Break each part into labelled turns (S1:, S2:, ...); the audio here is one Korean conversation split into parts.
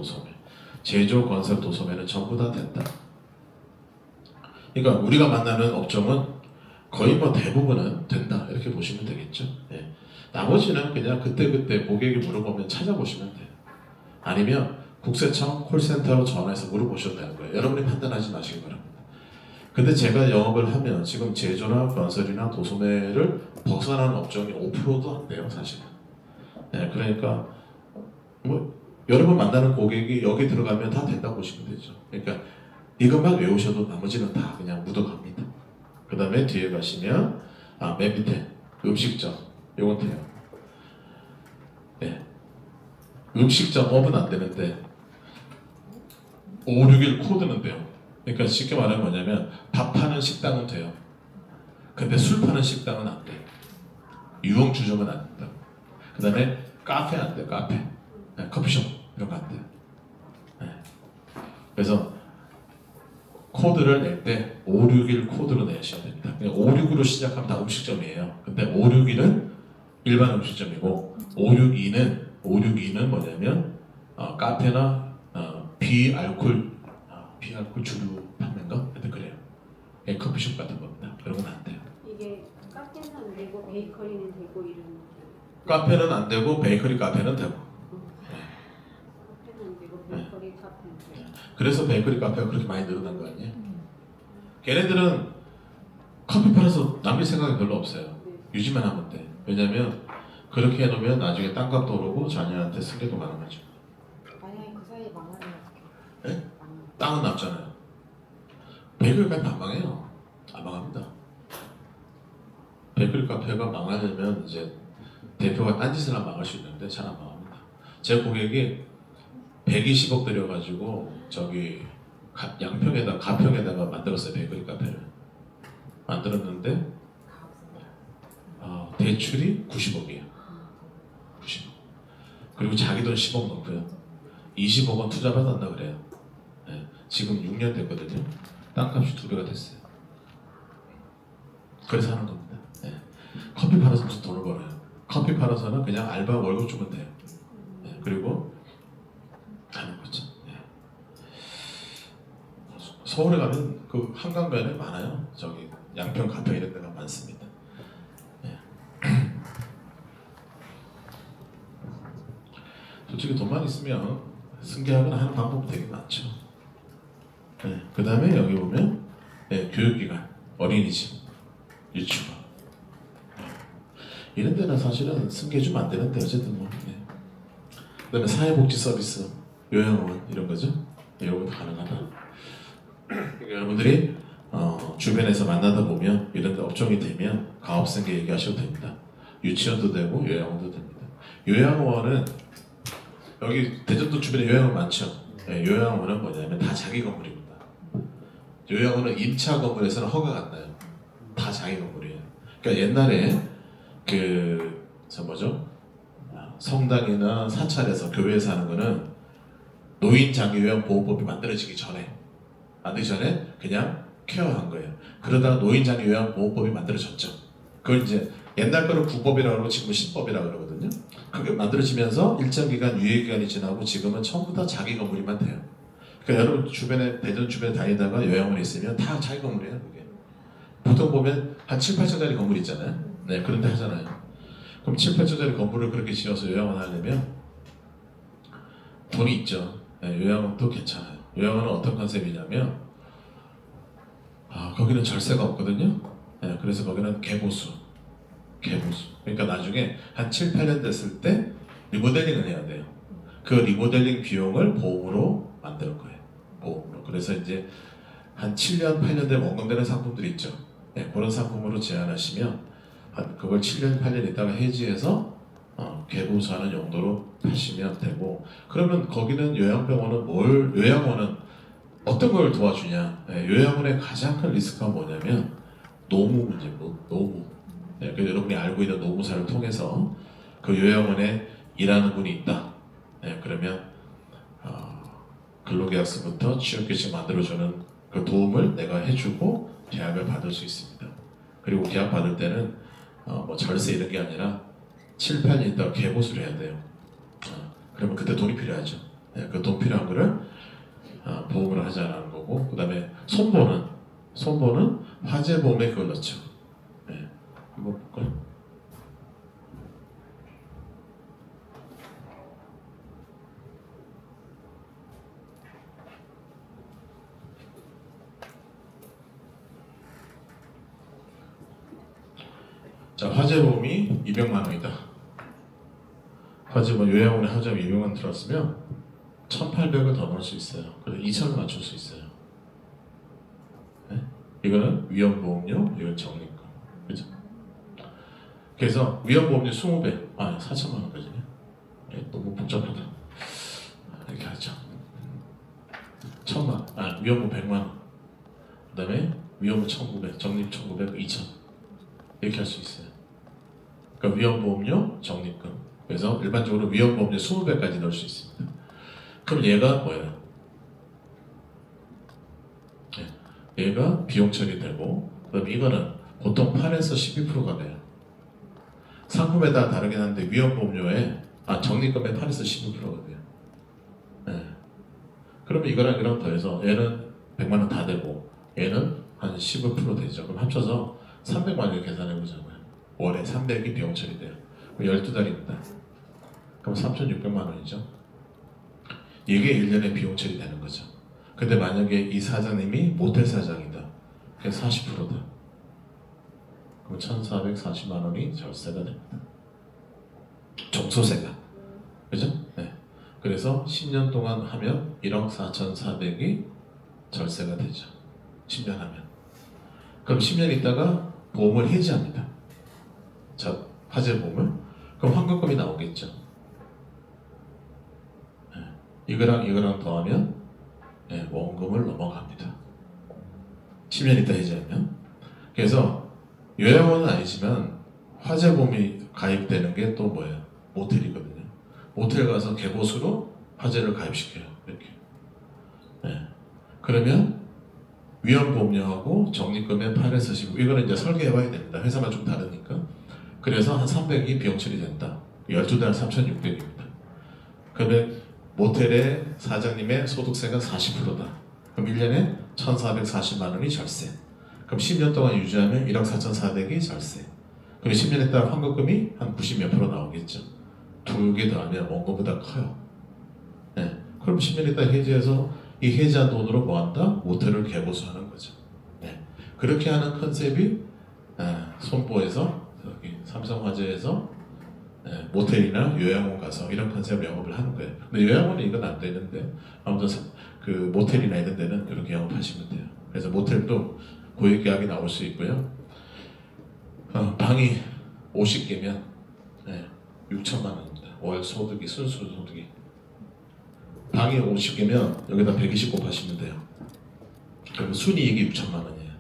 S1: 도소매, 제조, 건설, 도소매는 전부 다 된다. 그러니까 우리가 만나는 업종은 거의 뭐 대부분은 된다 이렇게 보시면 되겠죠. 예. 나머지는 그냥 그때그때 고객이 물어보면 찾아보시면 돼요. 아니면 국세청 콜센터로 전화해서 물어보셔도 되는 거예요. 여러분이 판단하지 마시기 바랍니다. 근데 제가 영업을 하면 지금 제조나 건설이나 도소매를 벗어나는 업종이 5%도 안 돼요, 사실은. 네, 그러니까 뭐 여러분 만나는 고객이 여기 들어가면 다 된다고 보시면 되죠. 그러니까 이것만 외우셔도 나머지는 다 그냥 묻어갑니다. 그 다음에 뒤에 가시면 맨 밑에 음식점 요건 돼요. 네. 음식점 업은 안 되는데 561 코드는 돼요. 그러니까 쉽게 말하면 뭐냐면 밥 파는 식당은 돼요. 근데 술 파는 식당은 안 돼요. 유흥주점은 안 된다. 그 다음에 카페 안 돼요. 카페. 네, 커피숍 이런 거 안 돼요. 네. 그래서 코드를 낼 때 561 코드로 내셔야 됩니다. 569로 시작하면 다 음식점이에요. 근데 561은 일반 음식점이고 562는 뭐냐면 카페나 비알콜 주류 판매인가? 하여튼 그래요. 커피숍 같은 겁니다. 그런 건 안 돼요.
S2: 이게 카페는 안 되고 베이커리는 되고 이런.
S1: 카페는 안 되고 베이커리 카페는 되고.
S2: 카페는 안 되고 베이커리 카페는 되고.
S1: 그래서 베이커리 카페가 그렇게 많이 늘어난 거 아니에요? 걔네들은 커피 팔아서 남길 생각이 별로 없어요. 유지만 하면 돼. 왜냐면 그렇게 해놓으면 나중에 땅값도 오르고 자녀한테 승계도 가능하죠.
S2: 만약에 그 사이에 망하면 어떡해?
S1: 네? 땅은 남잖아요. 베이커리 카페 안 망해요. 안 망합니다. 베이커리 카페가 망하려면 이제 대표가 딴짓을 하면 망할 수 있는데 잘 안 망합니다. 제 고객이 120억 들여가지고 저기 양평에다 가평에다가 만들었어요. 베이커리 카페를 만들었는데 대출이 90억이에요. 90억. 그리고 자기 돈 10억 넣고요. 20억은 투자 받았나 그래요. 네. 지금 6년 됐거든요. 땅값이 2배가 됐어요. 그래서 하는 겁니다. 네. 커피 팔아서 무슨 돈을 벌어요. 커피 팔아서는 그냥 알바 월급 주면 돼요. 네. 그리고 하는 거죠. 네. 서울에 가면 그 한강변에 많아요. 저기 양평, 가평 이런 데가 많습니다. 네. 솔직히 돈만 있으면 승계하거나 하는 방법이 되게 많죠. 네. 그 다음에 여기 보면 교육기관, 어린이집, 유치원 이런 데는 사실은 승계해주면 안 되는데 어쨌든 뭐. 네. 그 다음에 사회복지 서비스, 요양원 이런 거죠. 이런 것도 가능하다. 그러니까 여러분들이 주변에서 만나다 보면 이런 데 업종이 되면 가업승계 얘기하셔도 됩니다. 유치원도 되고 요양원도 됩니다. 요양원은 여기 대전도 주변에 요양원 많죠. 네, 요양원은 뭐냐면 다 자기 건물입니다. 요양원은 임차 건물에서는 허가가 안 나요. 다 자기 건물이에요. 그러니까 옛날에 성당이나 사찰에서 교회에서 하는 거는 노인장애요양보호법이 만들어지기 전에 그냥 케어한 거예요. 그러다가 노인장애요양보호법이 만들어졌죠. 그걸 이제 옛날 거는 구법이라고 그러고 지금은 신법이라고 그러거든요. 그게 만들어지면서 일정 기간 유예기간이 지나고 지금은 전부 다 자기 건물이만 돼요. 그러니까 여러분 주변에 대전 주변에 다니다가 요양원에 있으면 다 자기 건물이에요. 그게. 보통 보면 한 7, 8천짜리 건물 있잖아요. 네, 그런데 하잖아요. 그럼 7, 8천짜리 건물을 그렇게 지어서 요양원 하려면 돈이 있죠. 네, 요양원도 괜찮아요. 요양원은 어떤 컨셉이냐면 거기는 절세가 없거든요. 네, 그래서 거기는 개보수. 그러니까 나중에 한 7, 8년 됐을 때 리모델링을 해야 돼요. 그 리모델링 비용을 보험으로 만들 거예요. 보험으로. 그래서 이제 한 7년, 8년 돼 원금되는 상품들이 있죠. 네, 그런 상품으로 제안하시면 그걸 7년, 8년 있다가 해지해서 개보수하는 용도로 하시면 되고, 그러면 거기는 요양원은 어떤 걸 도와주냐? 네, 요양원의 가장 큰 리스크가 뭐냐면 노무 문제고, 노무. 네, 그래서 여러분이 알고 있는 노무사를 통해서 그 요양원에 일하는 분이 있다. 네, 그러면 근로계약서부터 취업규칙 만들어주는 그 도움을 내가 해주고 계약을 받을 수 있습니다. 그리고 계약 받을 때는 뭐 절세 이런 게 아니라 7, 8년 있다가 개보수를 해야 돼요. 그러면 그때 돈이 필요하죠. 예, 그 돈 필요한 거를 보험을 하자라는 거고, 그 다음에 손보는 화재 보험에 그걸 넣죠. 예, 한번 볼까요? 자, 화재보험이 200만 원이다. 화재보험 요양원에 화재보험 200만 원 들었으면 1,800을 더 넣을 수 있어요. 그래서 2,000을 맞출 수 있어요. 네? 이거는 위험보험료, 이건 적립금. 그죠? 그래서 위험보험료 20배, 4,000만 원까지네. 네, 너무 복잡하다. 이렇게 하죠. 1,000만, 위험보험 100만 원. 그 다음에 위험보험 1,900, 적립 1,900, 2,000. 이렇게 할 수 있어요. 그러니까 위험보험료, 적립금. 그래서 일반적으로 위험보험료 20배까지 넣을 수 있습니다. 그럼 얘가 뭐예요? 얘가 비용 처리되고, 그럼 이거는 보통 8에서 12%가 돼요. 상품에 따라 다르긴 한데 위험보험료에 적립금의 8에서 12%가 돼요. 네. 그러면 이거랑 더해서 얘는 100만 원 다 되고 얘는 한 15% 되죠. 그럼 합쳐서 300만 원을 계산해 보자고요. 월에 300이 비용 처리돼요. 12달입니다. 그럼 3,600만 원이죠. 이게 1년에 비용 처리되는 거죠. 근데 만약에 이 사장님이 모텔 사장이다. 그래서 40%다. 그럼 1,440만 원이 절세가 됩니다. 종소세가. 그죠? 네. 그래서 10년 동안 하면 1억 4,400이 절세가 되죠. 10년 하면. 그럼 10년 있다가 보험을 해지합니다. 자, 화재보험을. 그럼 환급금이 나오겠죠. 네. 이거랑 더하면 원금을 넘어갑니다. 10년 있다 해지하면. 그래서 요양원은 아니지만 화재보험이 가입되는 게 또 뭐예요? 모텔이거든요. 모텔 가서 개보수로 화재를 가입시켜요. 이렇게. 네. 그러면 위험보험료하고 적립금의 8에서 15, 이거는 이제 설계해봐야 됩니다. 회사만 좀 다르니까. 그래서 한 300이 비용 처리된다. 12달 3,600입니다. 그러면 모텔의 사장님의 소득세가 40%다. 그럼 1년에 1,440만 원이 절세. 그럼 10년 동안 유지하면 1억 4,400이 절세. 그리고 10년에 따라 환급금이 한 90몇 프로 나오겠죠. 두 개 더하면 원금보다 커요. 네. 그럼 10년 있다 해지해서 이 해지한 돈으로 뭐한다? 모텔을 개보수하는 거죠. 네. 그렇게 하는 컨셉이 손보에서 여기 삼성화재에서 모텔이나 요양원 가서 이런 컨셉 영업을 하는 거예요. 근데 요양원은 이건 안 되는데 아무튼 그 모텔이나 이런 데는 이렇게 영업하시면 돼요. 그래서 모텔도 고액 계약이 나올 수 있고요. 방이 50개면 6천만 원입니다. 월 소득이 순수 소득이. 방이 50개면 여기다 120 곱하시면 돼요. 그럼 순이익이 6천만 원이에요.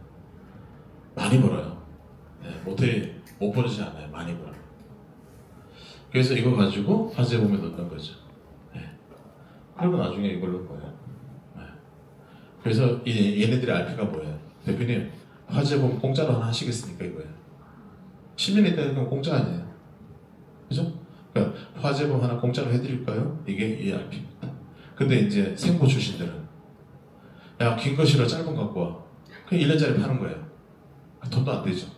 S1: 많이 벌어요. 모텔이 못 벌지 않아요. 많이 벌어요. 그래서 이거 가지고 화재보험에 넣는 거죠. 그리고 나중에 이걸로 뭐예요? 그래서 얘네들의 RP가 뭐예요? 대표님, 화재보험 공짜로 하나 하시겠습니까? 이거예요. 10년 있다는 건 공짜 아니에요. 그죠? 그러니까 화재보험 하나 공짜로 해드릴까요? 이게 이 RP입니다. 근데 이제 생보 출신들은 야, 긴 거 싫어, 짧은 거 갖고 와. 그냥 1년짜리 파는 거예요. 돈도 안 되죠.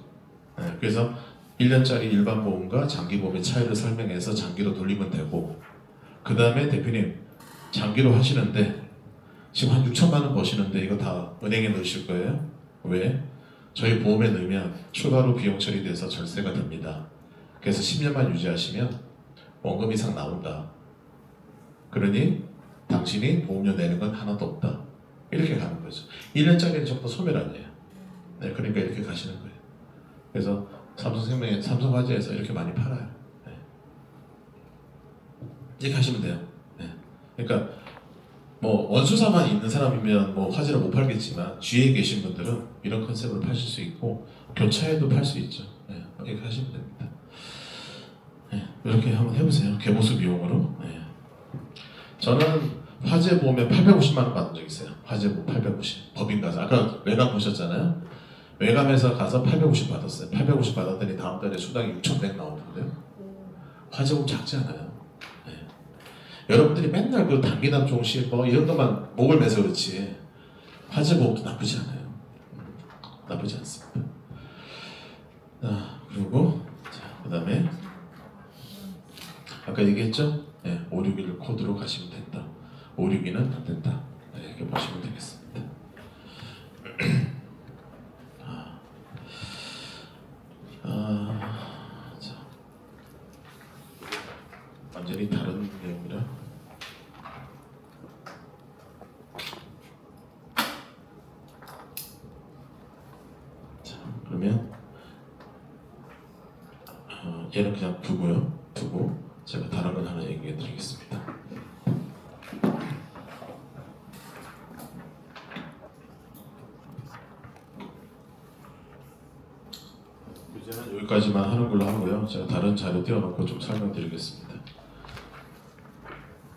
S1: 그래서 1년짜리 일반 보험과 장기 보험의 차이를 설명해서 장기로 돌리면 되고, 그 다음에 대표님 장기로 하시는데 지금 한 6천만 원 버시는데 이거 다 은행에 넣으실 거예요? 왜? 저희 보험에 넣으면 추가로 비용 처리돼서 절세가 됩니다. 그래서 10년만 유지하시면 원금 이상 나온다. 그러니 당신이 보험료 내는 건 하나도 없다. 이렇게 가는 거죠. 1년짜리는 전부 소멸 아니에요. 그러니까 이렇게 가시는 거예요. 그래서 삼성생명에 삼성화재에서 이렇게 많이 팔아요. 이렇게 하시면 돼요. 그러니까 뭐 원수사만 있는 사람이면 뭐 화재를 못 팔겠지만 주위에 계신 분들은 이런 컨셉으로 파실 수 있고 교차에도 팔 수 있죠. 이렇게 하시면 됩니다. 이렇게 한번 해보세요. 개보수 비용으로. 저는 화재보험에 850만 원 받은 적 있어요. 화재보험 850. 법인 가서 아까 외감 보셨잖아요. 외감에서 가서 850 받았어요. 850 받았더니 다음 달에 수당이 6,100 나오는데요. 화재보험 작지 않아요. 여러분들이 맨날 그 당기남 종시 뭐 이런 것만 목을 매서 그렇지 화재보험도 나쁘지 않아요. 나쁘지 않습니다. 그리고 그 다음에 아까 얘기했죠? 561 코드로 가시면 된다. 562는 안 된다. 이렇게 보시면 되겠습니다. 자, 완전히 다른 내용이라. 자, 그러면 얘는 그냥 두고 제가 다른 걸 하나 얘기해 드리겠습니다. 이제는 여기까지만 하는 걸로 하고요. 제가 다른 자료 띄워놓고 좀 설명드리겠습니다.